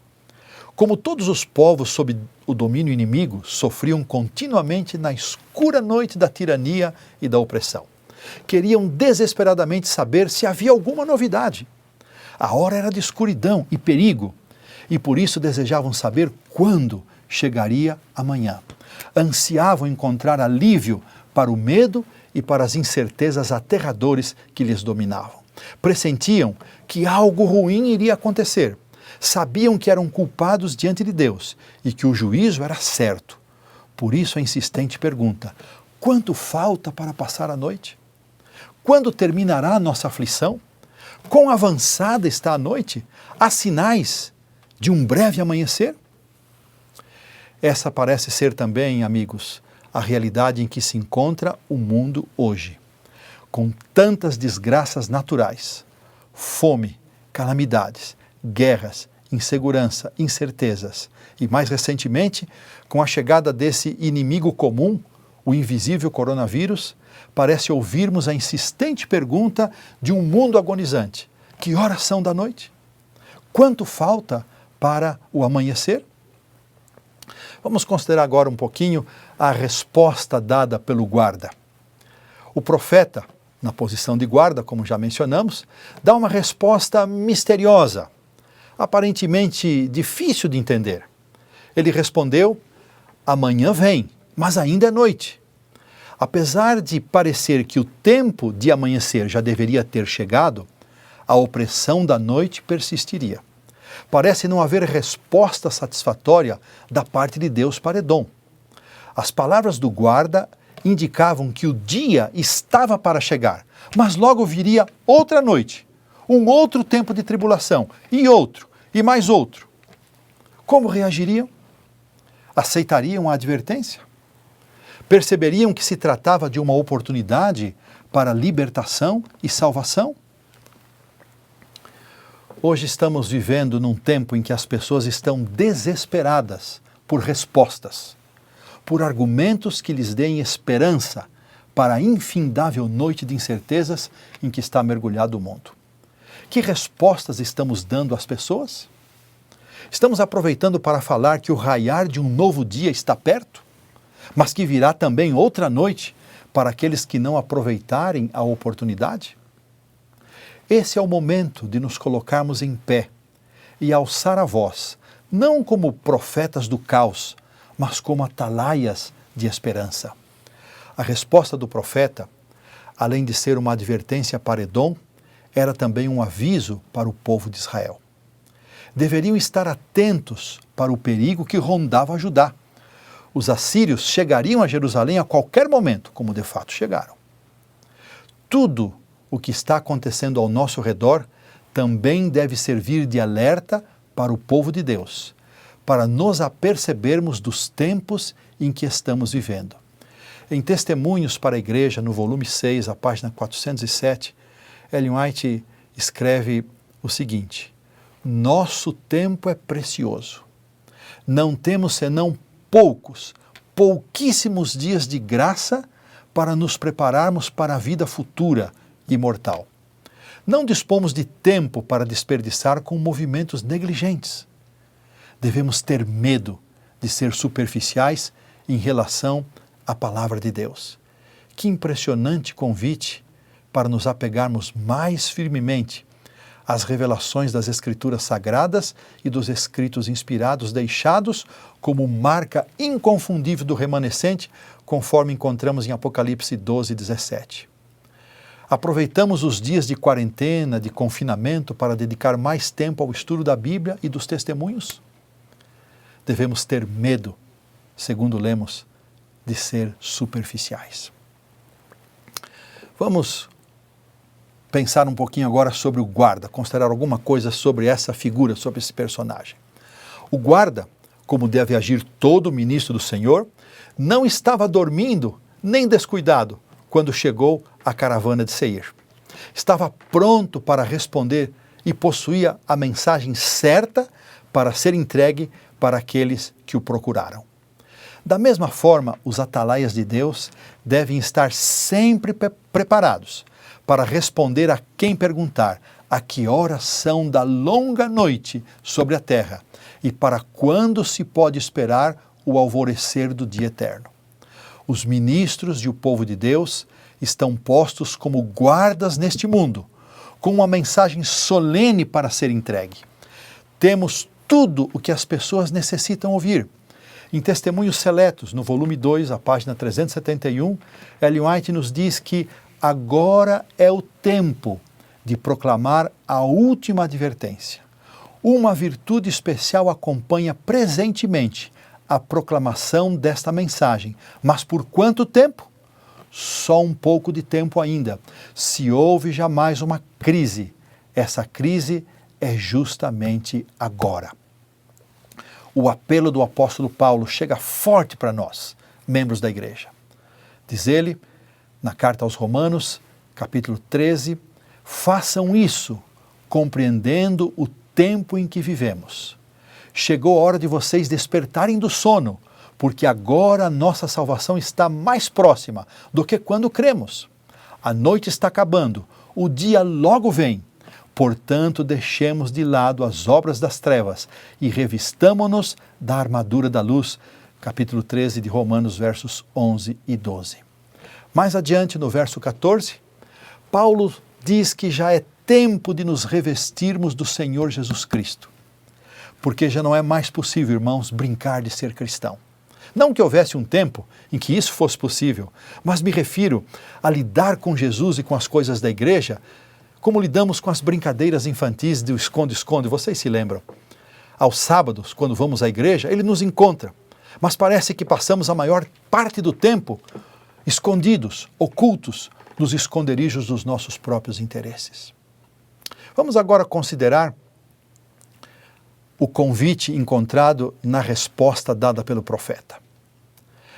Como todos os povos sob o domínio inimigo sofriam continuamente na escura noite da tirania e da opressão, queriam desesperadamente saber se havia alguma novidade. A hora era de escuridão e perigo, e por isso desejavam saber quando chegaria amanhã. Ansiavam encontrar alívio para o medo e para as incertezas aterradoras que lhes dominavam. Pressentiam que algo ruim iria acontecer. Sabiam que eram culpados diante de Deus e que o juízo era certo. Por isso a insistente pergunta: quanto falta para passar a noite? Quando terminará a nossa aflição? Quão avançada está a noite? Há sinais de um breve amanhecer? Essa parece ser também, amigos, a realidade em que se encontra o mundo hoje. Com tantas desgraças naturais, fome, calamidades, guerras, insegurança, incertezas e, mais recentemente, com a chegada desse inimigo comum, o invisível coronavírus, parece ouvirmos a insistente pergunta de um mundo agonizante: que horas são da noite? Quanto falta para o amanhecer? Vamos considerar agora um pouquinho a resposta dada pelo guarda. O profeta, na posição de guarda, como já mencionamos, dá uma resposta misteriosa, aparentemente difícil de entender. Ele respondeu: amanhã vem, mas ainda é noite. Apesar de parecer que o tempo de amanhecer já deveria ter chegado, a opressão da noite persistiria. Parece não haver resposta satisfatória da parte de Deus para Edom. As palavras do guarda indicavam que o dia estava para chegar, mas logo viria outra noite, um outro tempo de tribulação, e outro, e mais outro. Como reagiriam? Aceitariam a advertência? Perceberiam que se tratava de uma oportunidade para libertação e salvação? Hoje estamos vivendo num tempo em que as pessoas estão desesperadas por respostas, por argumentos que lhes deem esperança para a infindável noite de incertezas em que está mergulhado o mundo. Que respostas estamos dando às pessoas? Estamos aproveitando para falar que o raiar de um novo dia está perto, mas que virá também outra noite para aqueles que não aproveitarem a oportunidade? Esse é o momento de nos colocarmos em pé e alçar a voz, não como profetas do caos, mas como atalaias de esperança. A resposta do profeta, além de ser uma advertência para Edom, era também um aviso para o povo de Israel. Deveriam estar atentos para o perigo que rondava Judá. Os assírios chegariam a Jerusalém a qualquer momento, como de fato chegaram. Tudo o que está acontecendo ao nosso redor também deve servir de alerta para o povo de Deus, para nos apercebermos dos tempos em que estamos vivendo. Em Testemunhos para a Igreja, no volume 6, a página 407, Ellen White escreve o seguinte: nosso tempo é precioso. Não temos senão pouquíssimos dias de graça para nos prepararmos para a vida futura, imortal. Não dispomos de tempo para desperdiçar com movimentos negligentes. Devemos ter medo de ser superficiais em relação à palavra de Deus. Que impressionante convite para nos apegarmos mais firmemente às revelações das Escrituras Sagradas e dos escritos inspirados deixados como marca inconfundível do remanescente, conforme encontramos em Apocalipse 12, 17. Aproveitamos os dias de quarentena, de confinamento, para dedicar mais tempo ao estudo da Bíblia e dos testemunhos? Devemos ter medo, segundo lemos, de ser superficiais. Vamos pensar um pouquinho agora sobre o guarda, considerar alguma coisa sobre essa figura, sobre esse personagem. O guarda, como deve agir todo ministro do Senhor, não estava dormindo nem descuidado quando chegou a caravana de Seir. Estava pronto para responder e possuía a mensagem certa para ser entregue para aqueles que o procuraram. Da mesma forma, os atalaias de Deus devem estar sempre preparados para responder a quem perguntar a que horas são da longa noite sobre a terra e para quando se pode esperar o alvorecer do dia eterno. Os ministros e o povo de Deus estão postos como guardas neste mundo, com uma mensagem solene para ser entregue. Temos tudo o que as pessoas necessitam ouvir. Em Testemunhos Seletos, no volume 2, a página 371, Ellen White nos diz que agora é o tempo de proclamar a última advertência. Uma virtude especial acompanha presentemente a proclamação desta mensagem. Mas por quanto tempo? Só um pouco de tempo ainda. Se houve jamais uma crise, essa crise é justamente agora. o apelo do apóstolo Paulo chega forte para nós, membros da igreja. Diz ele, na carta aos Romanos, capítulo 13, façam isso, compreendendo o tempo em que vivemos. Chegou a hora de vocês despertarem do sono, porque agora a nossa salvação está mais próxima do que quando cremos. A noite está acabando, o dia logo vem. Portanto, deixemos de lado as obras das trevas e revistamo-nos da armadura da luz. Capítulo 13 de Romanos, versos 11 e 12. Mais adiante, no verso 14, Paulo diz que já é tempo de nos revestirmos do Senhor Jesus Cristo. Porque já não é mais possível, irmãos, brincar de ser cristão. Não que houvesse um tempo em que isso fosse possível, mas me refiro a lidar com Jesus e com as coisas da igreja como lidamos com as brincadeiras infantis do esconde-esconde, vocês se lembram? Aos sábados, quando vamos à igreja, ele nos encontra, mas parece que passamos a maior parte do tempo escondidos, ocultos, nos esconderijos dos nossos próprios interesses. Vamos agora considerar o convite encontrado na resposta dada pelo profeta.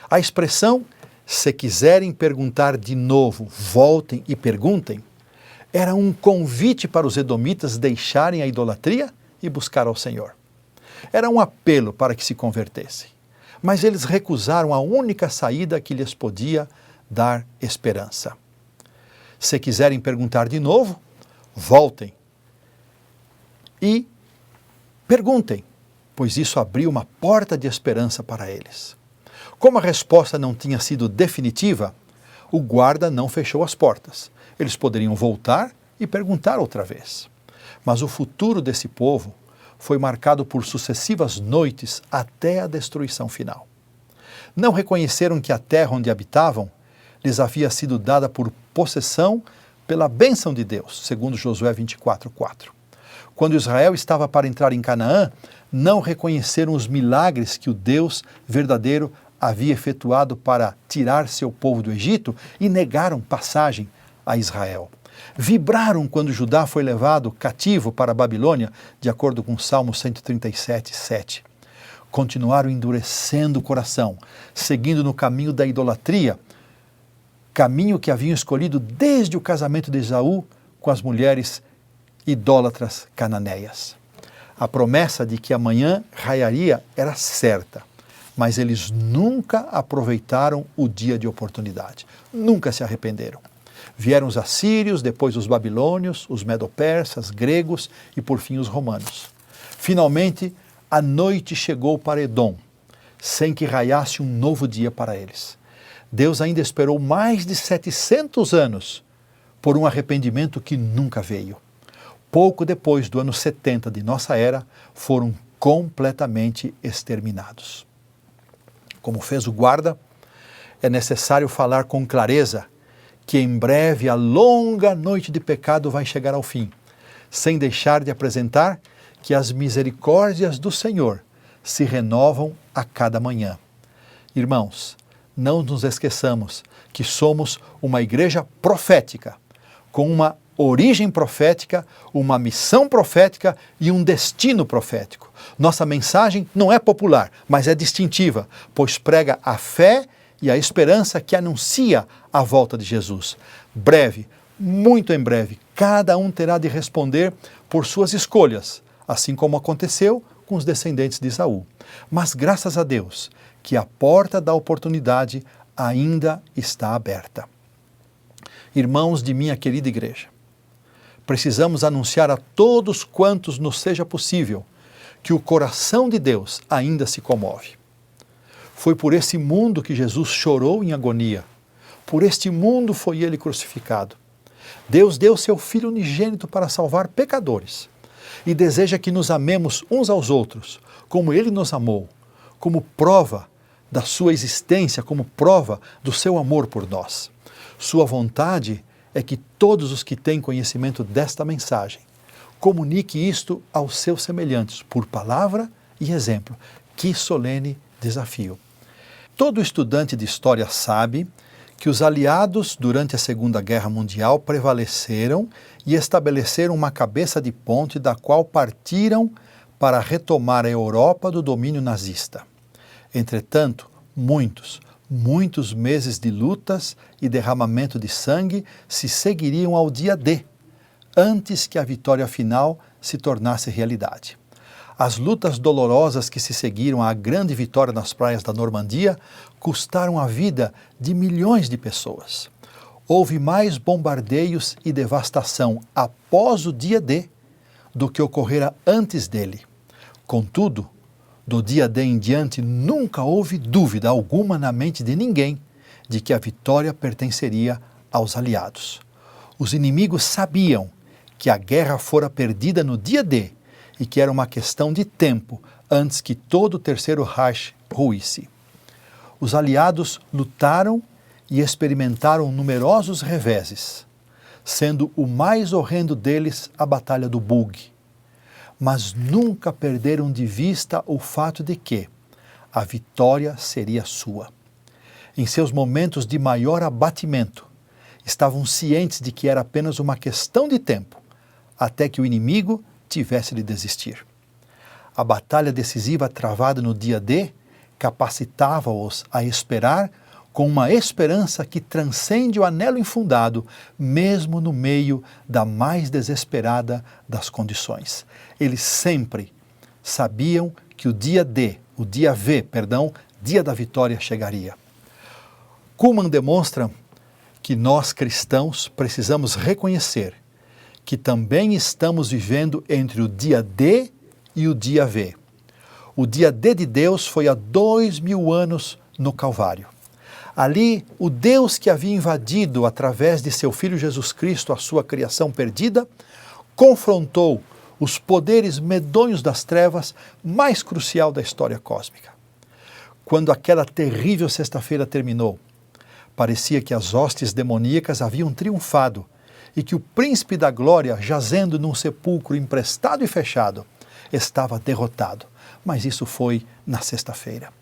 A expressão, se quiserem perguntar de novo, voltem e perguntem, era um convite para os edomitas deixarem a idolatria e buscar ao Senhor. Era um apelo para que se convertessem, mas eles recusaram a única saída que lhes podia dar esperança. Se quiserem perguntar de novo, voltem e perguntem, pois isso abriu uma porta de esperança para eles. Como a resposta não tinha sido definitiva, o guarda não fechou as portas. Eles poderiam voltar e perguntar outra vez. Mas o futuro desse povo foi marcado por sucessivas noites até a destruição final. Não reconheceram que a terra onde habitavam lhes havia sido dada por possessão pela bênção de Deus, segundo Josué 24:4. Quando Israel estava para entrar em Canaã, não reconheceram os milagres que o Deus verdadeiro havia efetuado para tirar seu povo do Egito e negaram passagem a Israel. Vibraram quando Judá foi levado cativo para a Babilônia, de acordo com Salmo 137:7. Continuaram endurecendo o coração, seguindo no caminho da idolatria, caminho que haviam escolhido desde o casamento de Esaú com as mulheres idólatras cananeias. A promessa de que amanhã raiaria era certa, mas eles nunca aproveitaram o dia de oportunidade, nunca se arrependeram. Vieram os assírios, depois os babilônios, os medo-persas, gregos e por fim os romanos. Finalmente, a noite chegou para Edom, sem que raiasse um novo dia para eles. Deus ainda esperou mais de 700 anos por um arrependimento que nunca veio. Pouco depois do ano 70 de nossa era, foram completamente exterminados. Como fez o guarda, é necessário falar com clareza que em breve a longa noite de pecado vai chegar ao fim, sem deixar de apresentar que as misericórdias do Senhor se renovam a cada manhã. Irmãos, não nos esqueçamos que somos uma igreja profética, com uma origem profética, uma missão profética e um destino profético. Nossa mensagem não é popular, mas é distintiva, pois prega a fé e a esperança que anuncia a volta de Jesus. Breve, muito em breve, cada um terá de responder por suas escolhas, assim como aconteceu com os descendentes de Esaú. Mas graças a Deus que a porta da oportunidade ainda está aberta. Irmãos de minha querida igreja, precisamos anunciar a todos quantos nos seja possível que o coração de Deus ainda se comove. Foi por esse mundo que Jesus chorou em agonia. Por este mundo foi ele crucificado. Deus deu seu Filho unigênito para salvar pecadores e deseja que nos amemos uns aos outros, como ele nos amou, como prova da sua existência, como prova do seu amor por nós. Sua vontade é que todos os que têm conhecimento desta mensagem comunique isto aos seus semelhantes, por palavra e exemplo. Que solene desafio! Todo estudante de história sabe que os aliados, durante a Segunda Guerra Mundial, prevaleceram e estabeleceram uma cabeça de ponte da qual partiram para retomar a Europa do domínio nazista. Entretanto, muitos meses de lutas e derramamento de sangue se seguiriam ao dia D, antes que a vitória final se tornasse realidade. As lutas dolorosas que se seguiram à grande vitória nas praias da Normandia custaram a vida de milhões de pessoas. Houve mais bombardeios e devastação após o dia D do que ocorrera antes dele. Contudo, do dia D em diante, nunca houve dúvida alguma na mente de ninguém de que a vitória pertenceria aos aliados. Os inimigos sabiam que a guerra fora perdida no dia D e que era uma questão de tempo antes que todo o Terceiro Reich ruísse. Os aliados lutaram e experimentaram numerosos reveses, sendo o mais horrendo deles a Batalha do Bulge. Mas nunca perderam de vista o fato de que a vitória seria sua. Em seus momentos de maior abatimento, estavam cientes de que era apenas uma questão de tempo, até que o inimigo tivesse de desistir. A batalha decisiva travada no dia D capacitava-os a esperar com uma esperança que transcende o anelo infundado, mesmo no meio da mais desesperada das condições. Eles sempre sabiam que o dia D, o dia V, dia da vitória chegaria. Kuhlman demonstra que nós cristãos precisamos reconhecer que também estamos vivendo entre o dia D e o dia V. O dia D de Deus foi há 2000 anos no Calvário. Ali, o Deus que havia invadido através de seu Filho Jesus Cristo a sua criação perdida, confrontou os poderes medonhos das trevas mais crucial da história cósmica. Quando aquela terrível sexta-feira terminou, parecia que as hostes demoníacas haviam triunfado e que o príncipe da glória, jazendo num sepulcro emprestado e fechado, estava derrotado. Mas isso foi na sexta-feira.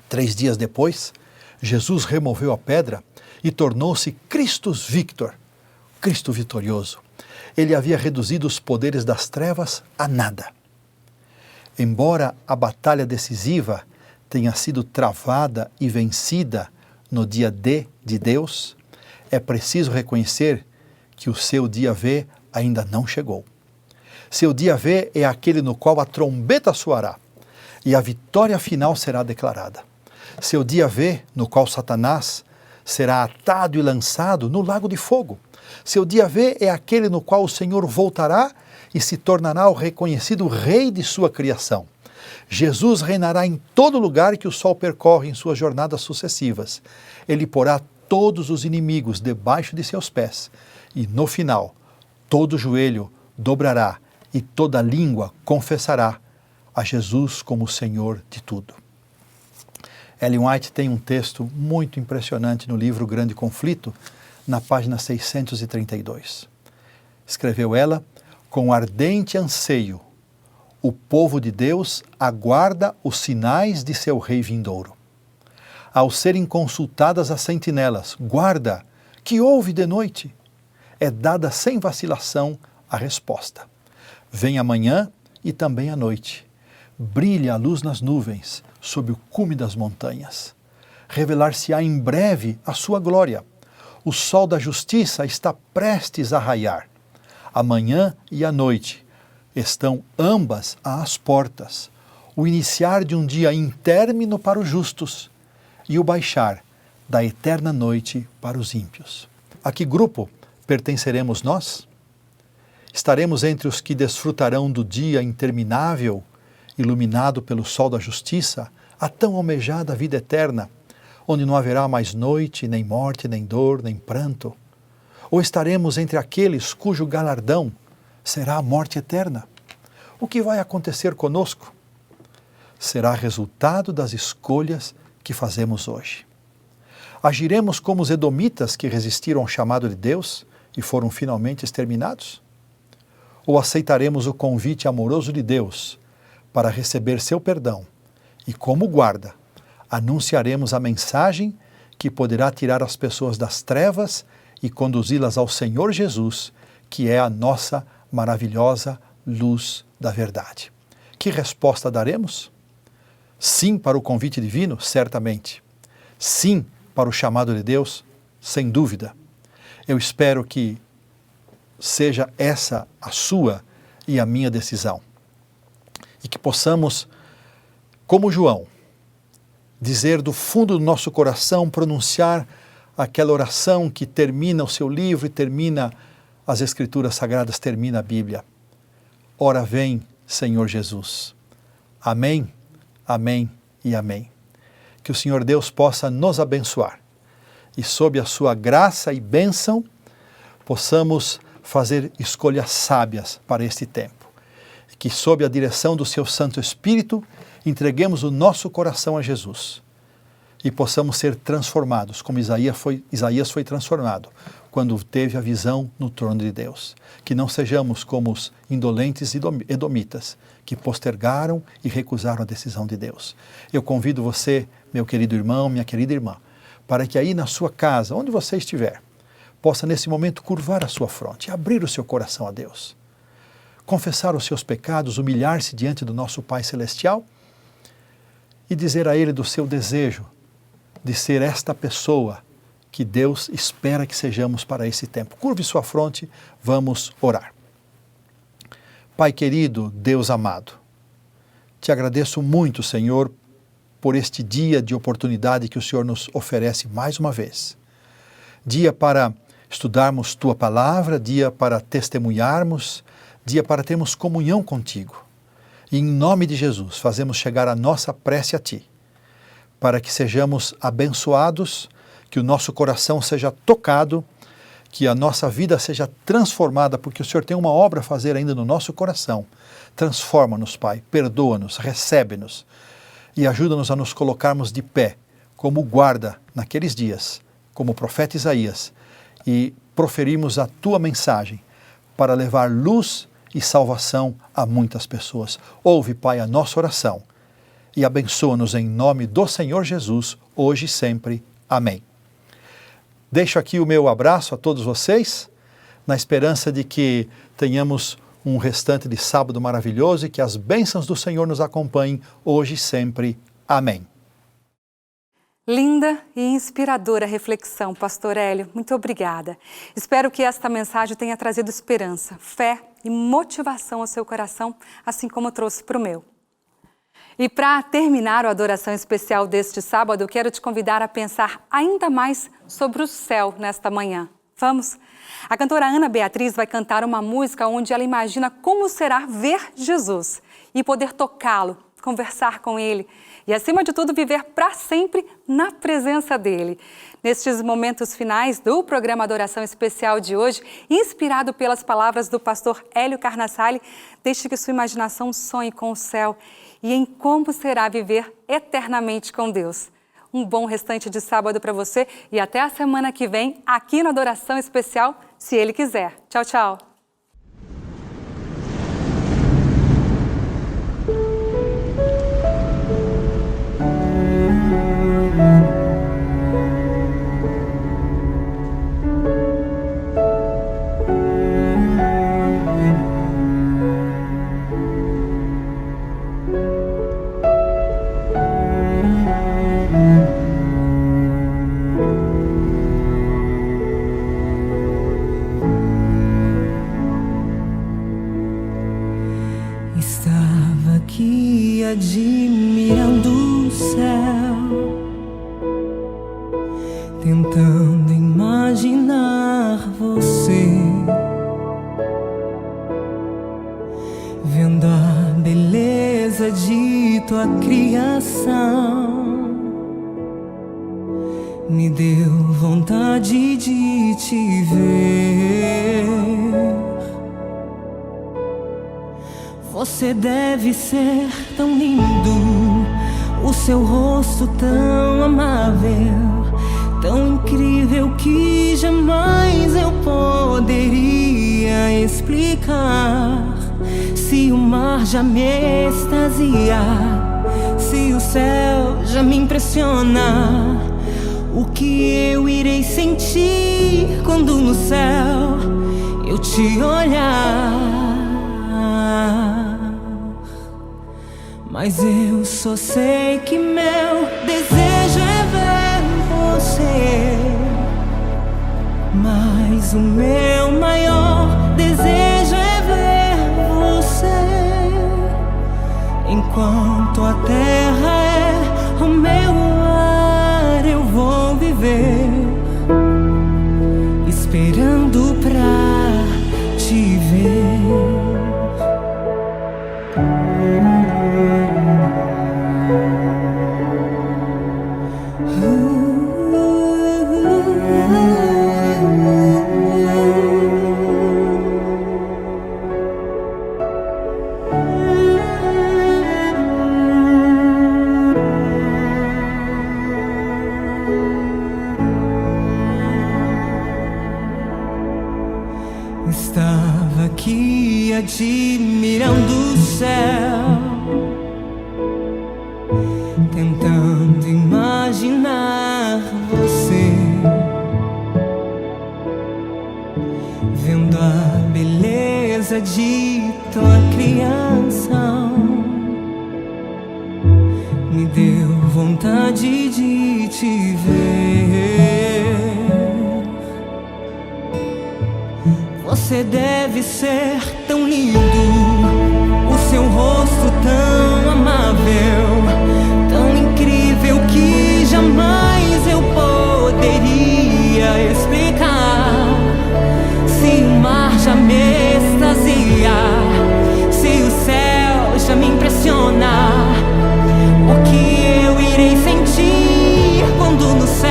3 dias depois, Jesus removeu a pedra e tornou-se Christus Victor, Cristo vitorioso. Ele havia reduzido os poderes das trevas a nada. Embora a batalha decisiva tenha sido travada e vencida no dia D de Deus, é preciso reconhecer que o seu dia V ainda não chegou. Seu dia V é aquele no qual a trombeta soará e a vitória final será declarada. Seu dia V, no qual Satanás será atado e lançado no lago de fogo. Seu dia V é aquele no qual o Senhor voltará e se tornará o reconhecido Rei de sua criação. Jesus reinará em todo lugar que o sol percorre em suas jornadas sucessivas. Ele porá todos os inimigos debaixo de seus pés. E no final, todo joelho dobrará e toda língua confessará a Jesus como Senhor de tudo. Ellen White tem um texto muito impressionante no livro Grande Conflito, na página 632. Escreveu ela: com ardente anseio, o povo de Deus aguarda os sinais de seu rei vindouro. Ao serem consultadas as sentinelas, guarda, que houve de noite? É dada sem vacilação a resposta. Vem a manhã e também a noite. Brilha a luz nas nuvens, sob o cume das montanhas. Revelar-se-á em breve a sua glória. O sol da justiça está prestes a raiar. A manhã e a noite estão ambas às portas. O iniciar de um dia intérmino para os justos e o baixar da eterna noite para os ímpios. A que grupo pertenceremos nós? Estaremos entre os que desfrutarão do dia interminável, iluminado pelo sol da justiça, a tão almejada vida eterna, onde não haverá mais noite, nem morte, nem dor, nem pranto? Ou estaremos entre aqueles cujo galardão será a morte eterna? O que vai acontecer conosco? Será resultado das escolhas que fazemos hoje. Agiremos como os edomitas que resistiram ao chamado de Deus e foram finalmente exterminados? Ou aceitaremos o convite amoroso de Deus para receber seu perdão e, como guarda, anunciaremos a mensagem que poderá tirar as pessoas das trevas e conduzi-las ao Senhor Jesus, que é a nossa maravilhosa luz da verdade. que resposta daremos? Sim para o convite divino? Certamente. Sim para o chamado de Deus? Sem dúvida. Eu espero que seja essa a sua e a minha decisão. E que possamos, como João, dizer do fundo do nosso coração, pronunciar aquela oração que termina o seu livro e termina as Escrituras Sagradas, termina a Bíblia. Ora vem, Senhor Jesus. Amém, amém e amém. Que o Senhor Deus possa nos abençoar e sob a sua graça e bênção possamos fazer escolhas sábias para este tempo. Que sob a direção do seu Santo Espírito entreguemos o nosso coração a Jesus e possamos ser transformados, como Isaías foi transformado quando teve a visão no trono de Deus. Que não sejamos como os indolentes edomitas, que postergaram e recusaram a decisão de Deus. Eu convido você, meu querido irmão, minha querida irmã, para que aí na sua casa, onde você estiver, possa nesse momento curvar a sua fronte, abrir o seu coração a Deus, confessar os seus pecados, humilhar-se diante do nosso Pai Celestial e dizer a Ele do seu desejo de ser esta pessoa que Deus espera que sejamos para esse tempo. Curve sua fronte, vamos orar. Pai querido, Deus amado, te agradeço muito, Senhor, por este dia de oportunidade que o Senhor nos oferece mais uma vez. Dia para estudarmos Tua Palavra, dia para testemunharmos, dia para termos comunhão contigo. E em nome de Jesus, fazemos chegar a nossa prece a Ti, para que sejamos abençoados, que o nosso coração seja tocado, que a nossa vida seja transformada, porque o Senhor tem uma obra a fazer ainda no nosso coração. Transforma-nos, Pai, perdoa-nos, recebe-nos e ajuda-nos a nos colocarmos de pé, como guarda naqueles dias, como o profeta Isaías, e proferimos a Tua mensagem para levar luz e salvação a muitas pessoas. Ouve, Pai, a nossa oração e abençoa-nos em nome do Senhor Jesus, hoje e sempre. Amém. Deixo aqui o meu abraço a todos vocês, na esperança de que tenhamos um restante de sábado maravilhoso e que as bênçãos do Senhor nos acompanhem hoje e sempre. Amém. Linda e inspiradora reflexão, Pastor Hélio. Muito obrigada. Espero que esta mensagem tenha trazido esperança, fé e motivação ao seu coração, assim como trouxe para o meu. E para terminar a adoração especial deste sábado, eu quero te convidar a pensar ainda mais sobre o céu nesta manhã. Vamos? A cantora Ana Beatriz vai cantar uma música onde ela imagina como será ver Jesus e poder tocá-lo, conversar com Ele e, acima de tudo, viver para sempre na presença dEle. Nestes momentos finais do programa Adoração Especial de hoje, inspirado pelas palavras do pastor Hélio Carnassali, deixe que sua imaginação sonhe com o céu e em como será viver eternamente com Deus. Um bom restante de sábado para você e até a semana que vem aqui no Adoração Especial, se Ele quiser. Tchau, tchau. Estava aqui admirando o céu, tentando imaginar você, vendo a beleza de tua criação. Me deu vontade de te ver. Você deve ser tão lindo, o seu rosto tão amável, tão incrível que jamais eu poderia explicar. Se o mar já me extasia, se o céu já me impressiona, o que eu irei sentir quando no céu eu te olhar? mas eu só sei que meu desejo é ver você. Mas o meu maior desejo é ver você. Enquanto a terra é o meu lar, eu vou viver esperando pra te ver. Estava aqui admirando o céu, tentando imaginar você, vendo a beleza de tua criação. Me deu vontade de te ver. Você deve ser tão lindo, o seu rosto tão amável, tão incrível que jamais eu poderia explicar. Se o mar já me extasia, se o céu já me impressiona, o que eu irei sentir quando no céu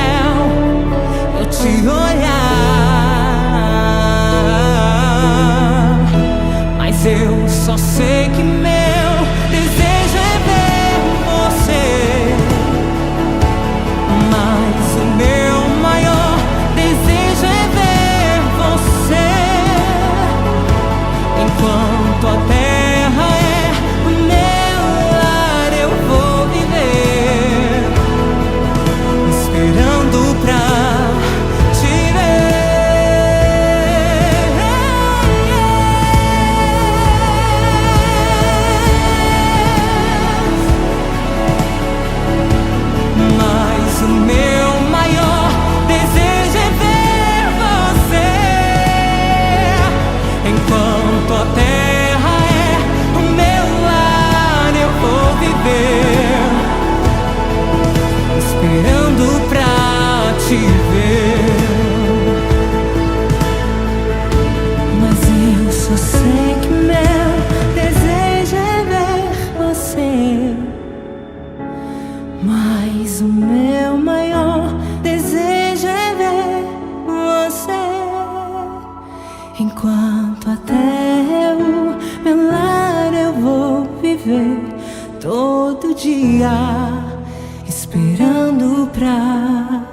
eu te olhar? Eu só sei que meu desejo é ver você. Mas o meu maior desejo é ver você. Enquanto a terra é o meu lar, eu vou viver esperando pra te ver. O meu maior desejo é ver você. Enquanto a terra é o meu lar, eu vou viver esperando pra te ver. Mas eu só sei que meu desejo é ver você. Mas o meu maior desejo é ver você. Enquanto a terra é o meu lar, eu vou viver todo dia esperando pra